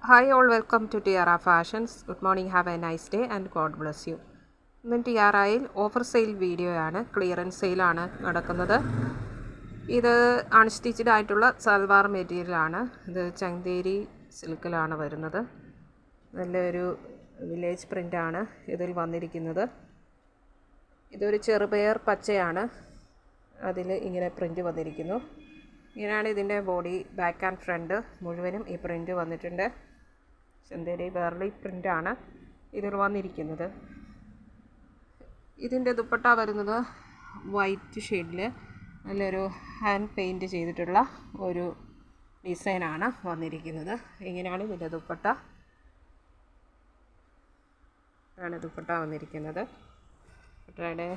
Hi all, welcome to Tiara Fashions. Good morning, have a nice day and God bless you. ഇന്ന് ടിയാറയിൽ offer sale video ആണ്. Clearance സെയിലാണ് നടക്കുന്നത്. ഇത് unstitched ആയിട്ടുള്ള സൽവാർ മെറ്റീരിയലാണ്. ഇത് ചന്തേരി സിൽക്കിലാണ് വരുന്നത്. നല്ലൊരു വില്ലേജ് പ്രിൻ്റാണ് ഇതിൽ വന്നിരിക്കുന്നത്. ഇതൊരു ചെറുപയർ പച്ചയാണ്. അതിൽ ഇങ്ങനെ പ്രിൻ്റ് വന്നിരിക്കുന്നു. ഇങ്ങനെയാണ് ഇതിൻ്റെ ബോഡി, ബാക്ക് ആൻഡ് ഫ്രണ്ട് മുഴുവനും ഈ പ്രിൻ്റ് വന്നിട്ടുണ്ട്. ചന്തേരി വേർലി പ്രിൻ്റാണ് ഇതിൽ വന്നിരിക്കുന്നത്. ഇതിൻ്റെ ദുപ്പട്ട വരുന്നത് വൈറ്റ് ഷെയ്ഡിൽ നല്ലൊരു ഹാൻഡ് പെയിൻറ്റ് ചെയ്തിട്ടുള്ള ഒരു ഡിസൈനാണ് വന്നിരിക്കുന്നത്. ഇങ്ങനെയാണ് ഇതിൻ്റെ ദുപ്പട്ട വന്നിരിക്കുന്നത്. ദുപ്പട്ടയുടെ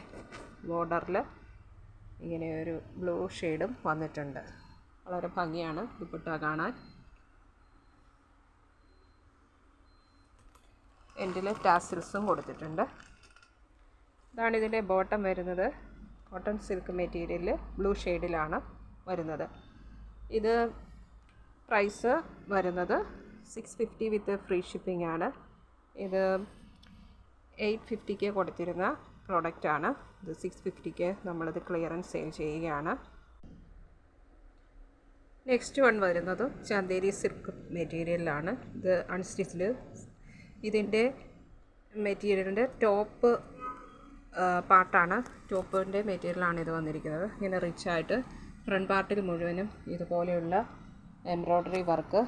ബോർഡറിൽ ഇങ്ങനെ ഒരു ബ്ലൂ ഷെയ്ഡും വന്നിട്ടുണ്ട്. വളരെ ഭംഗിയാണ് ദുപ്പട്ട കാണാൻ. എൻഡിൽ ടാസിൽസും കൊടുത്തിട്ടുണ്ട്. ഇതാണ് ഇതിൻ്റെ ബോട്ടം വരുന്നത്. കോട്ടൺ സിൽക്ക് മെറ്റീരിയൽ ബ്ലൂ ഷെയ്ഡിലാണ് വരുന്നത്. ഇത് പ്രൈസ് വരുന്നത് 650 വിത്ത് ഫ്രീ ഷിപ്പിംഗ് ആണ്. ഇത് 850 കൊടുത്തിരുന്ന പ്രോഡക്റ്റാണ്. ഇത് 650 നമ്മളിത് ക്ലിയറൻസ് സെയിൽ ചെയ്യുകയാണ്. നെക്സ്റ്റ് വൺ വരുന്നത് ചന്തേരി സിൽക്ക് മെറ്റീരിയലാണ്. ഇത് അൺസ്റ്റിച്ച്ഡ്. ഇതിൻ്റെ മെറ്റീരിയലിൻ്റെ ടോപ്പ് പാർട്ടാണ്, ടോപ്പിൻ്റെ മെറ്റീരിയലാണ് ഇത് വന്നിരിക്കുന്നത്. ഇങ്ങനെ റിച്ചായിട്ട് ഫ്രണ്ട് പാർട്ടിൽ മുഴുവനും ഇതുപോലെയുള്ള എംബ്രോയ്ഡറി വർക്ക്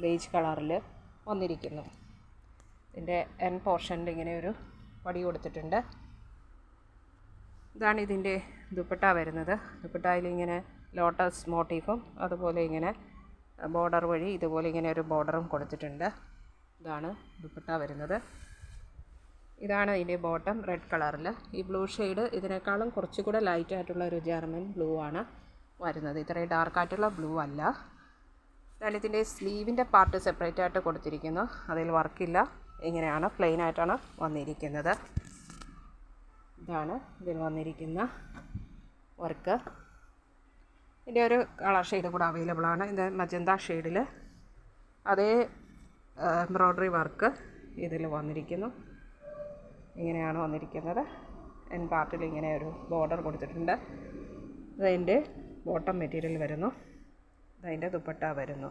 ബേജ് കളറിൽ വന്നിരിക്കുന്നു. ഇതിൻ്റെ എൻ പോർഷനിൽ ഇങ്ങനെ ഒരു പടി കൊടുത്തിട്ടുണ്ട്. ഇതാണ് ഇതിൻ്റെ ദുപ്പട്ട വരുന്നത്. ദുപ്പട്ടയിൽ ഇങ്ങനെ ലോട്ടസ് മോട്ടീഫും അതുപോലെ ഇങ്ങനെ ബോർഡർ വഴി ഇതുപോലെ ഇങ്ങനെ ഒരു ബോർഡറും കൊടുത്തിട്ടുണ്ട്. ഇതാണ് ദുപ്പട്ട വരുന്നത്. ഇതാണ് ഇതിൻ്റെ ബോട്ടം, റെഡ് കളറിൽ. ഈ ബ്ലൂ ഷെയ്ഡ് ഇതിനേക്കാളും കുറച്ചുകൂടെ ലൈറ്റായിട്ടുള്ള ഒരു ജർമ്മൻ ബ്ലൂ ആണ് വരുന്നത്. ഇത്രയും ഡാർക്കായിട്ടുള്ള ബ്ലൂ അല്ല. ഇതാണ് ഇതിൻ്റെ സ്ലീവിൻ്റെ പാർട്ട് സെപ്പറേറ്റ് ആയിട്ട് കൊടുത്തിരിക്കുന്നു. അതിൽ വർക്കില്ല. ഇങ്ങനെയാണ് പ്ലെയിൻ ആയിട്ടാണ് വന്നിരിക്കുന്നത്. ഇതാണ് ഇതിൽ വന്നിരിക്കുന്ന വർക്ക്. ഇതിൻ്റെ ഒരു കളർ ഷെയ്ഡ് കൂടെ അവൈലബിൾ ആണ്. ഇത് മജന്ത ഷെയ്ഡിൽ അതേ എംബ്രോയ്ഡറി വർക്ക് ഇതിൽ വന്നിരിക്കുന്നു. ഇങ്ങനെയാണ് വന്നിരിക്കുന്നത്. എൻ പാർട്ടിൽ ഇങ്ങനെ ഒരു ബോർഡർ കൊടുത്തിട്ടുണ്ട്. ഇതതിൻ്റെ ബോട്ടം മെറ്റീരിയൽ വരുന്നു. ഇതതിൻ്റെ ദുപ്പട്ട വരുന്നു.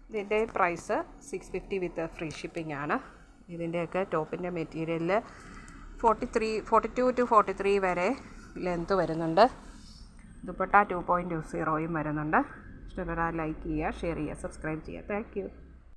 ഇതിൻ്റെ പ്രൈസ് 650 വിത്ത് ഫ്രീ ഷിപ്പിംഗ് ആണ്. ഇതിൻ്റെയൊക്കെ ടോപ്പിൻ്റെ മെറ്റീരിയലിൽ 42 to 43 വരെ ലെങ്ത്ത് വരുന്നുണ്ട്. ദുപ്പട്ട 2.20 വരുന്നുണ്ട്. ഇഷ്ടപ്പെട്ടാൽ ലൈക്ക് ചെയ്യുക, ഷെയർ ചെയ്യുക, സബ്സ്ക്രൈബ് ചെയ്യുക. Thank you.